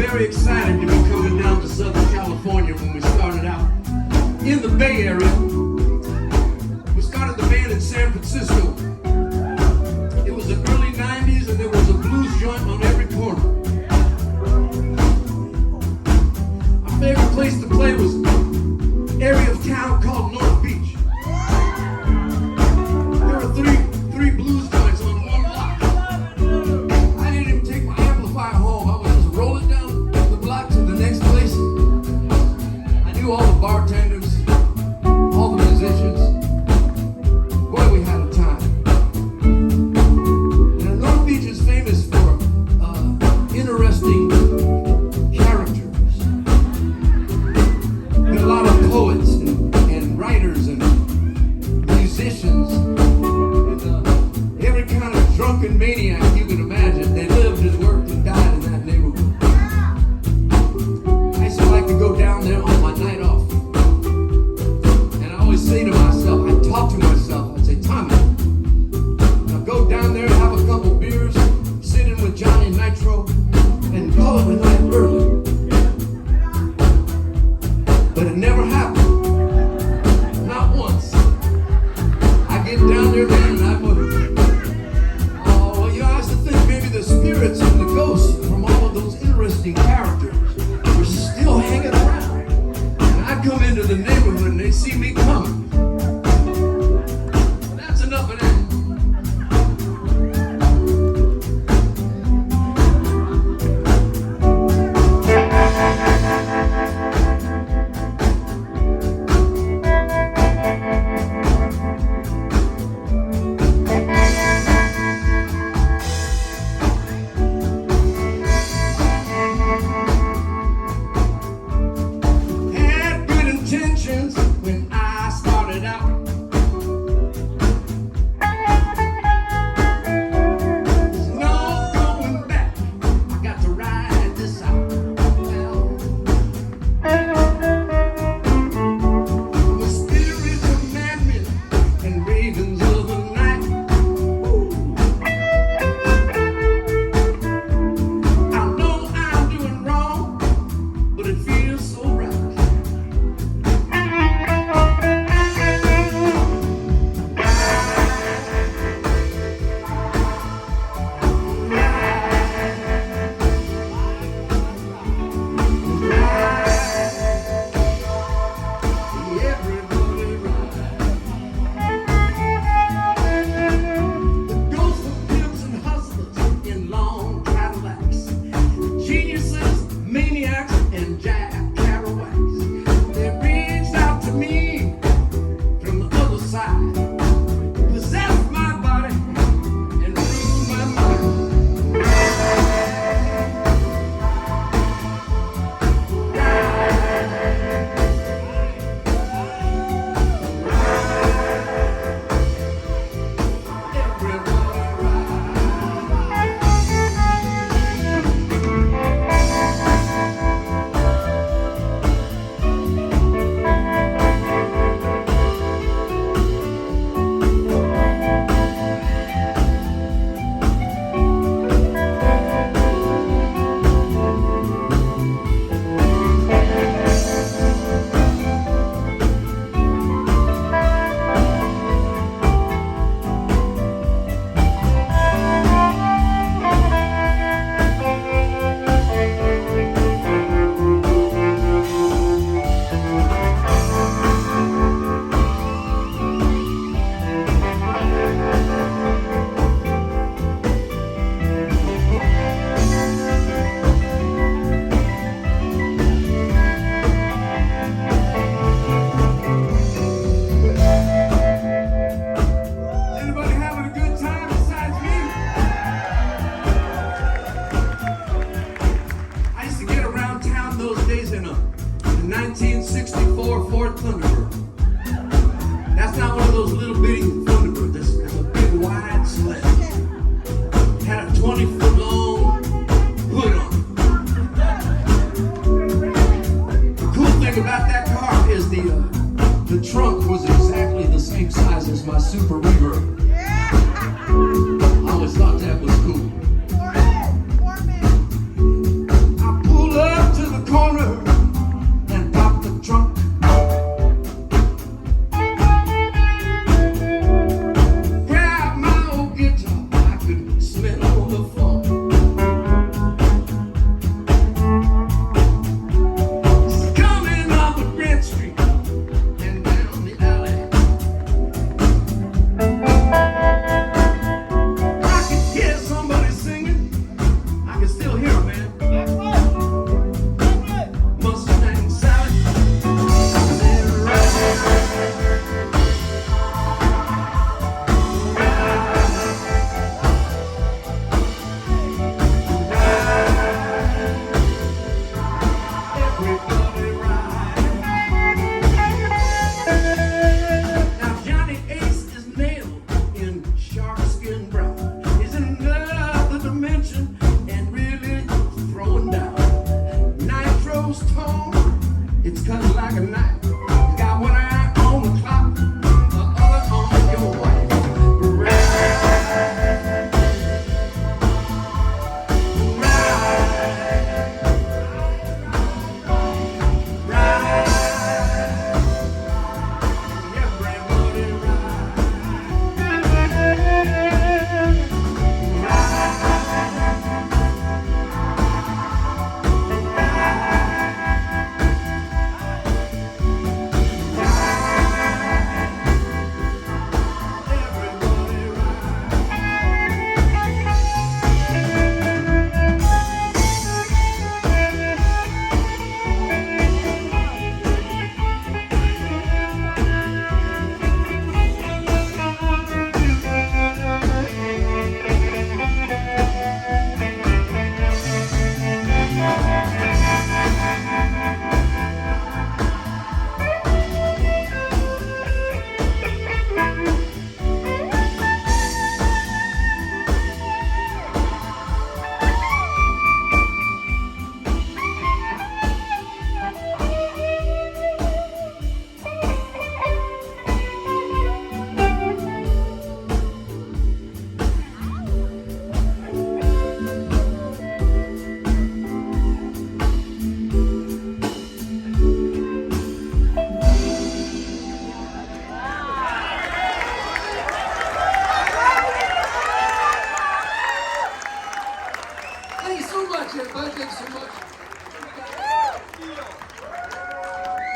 very excited to be coming down to Southern California when we started out in the Bay Area. We started the band in San Francisco. It was the early 90s and there was a blues joint on every corner. Our favorite place to play was an area of town called North Beach. There were three blues joints on one block. I didn't even take my amplifier home. I was just rolling down the block to the next place. I knew all the bartenders, all the musicians. Boy, we had a time. And North Beach is famous for interesting characters. There are a lot of poets and writers and musicians and every kind of drunken maniac you can imagine. They lived and worked and died in that neighborhood. I used to like to go down there on my night off. And I always say to myself, I talk to myself, I'd say, Tommy, now go down there and have a couple beers, sit in with Johnny Nitro, and call it a night early. But it never happened. Not once. I get down there, man, and I would. Oh, well, you know, I used to think maybe the spirits and the ghosts from all of those interesting characters were still hanging around. And I'd come into the neighborhood and they'd see me coming. Well, that's enough of that. Had good intentions when I started out. There's no going back. I got to ride this out. The spirits of madmen and ravens of the night. Ooh. I know I'm doing wrong, but it feels so right. Everybody ride. The ghosts of pimps and hustlers in long Cadillacs, geniuses, maniacs, and jack Kerouacs. They reached out to me from the other side, possessed my body and ruled my mind. Everybody Anybody having a good time besides me? I used to get around town those days in a 1964 Ford Thunderbird. That's not one of those little bitty Thunderbirds. It's a big wide sled. Had a 20-foot long hood on it. The cool thing about that car is the trunk was exactly the same size as my Super Reverb. I always thought that was cool. I pull so much, everybody. Thanks so much.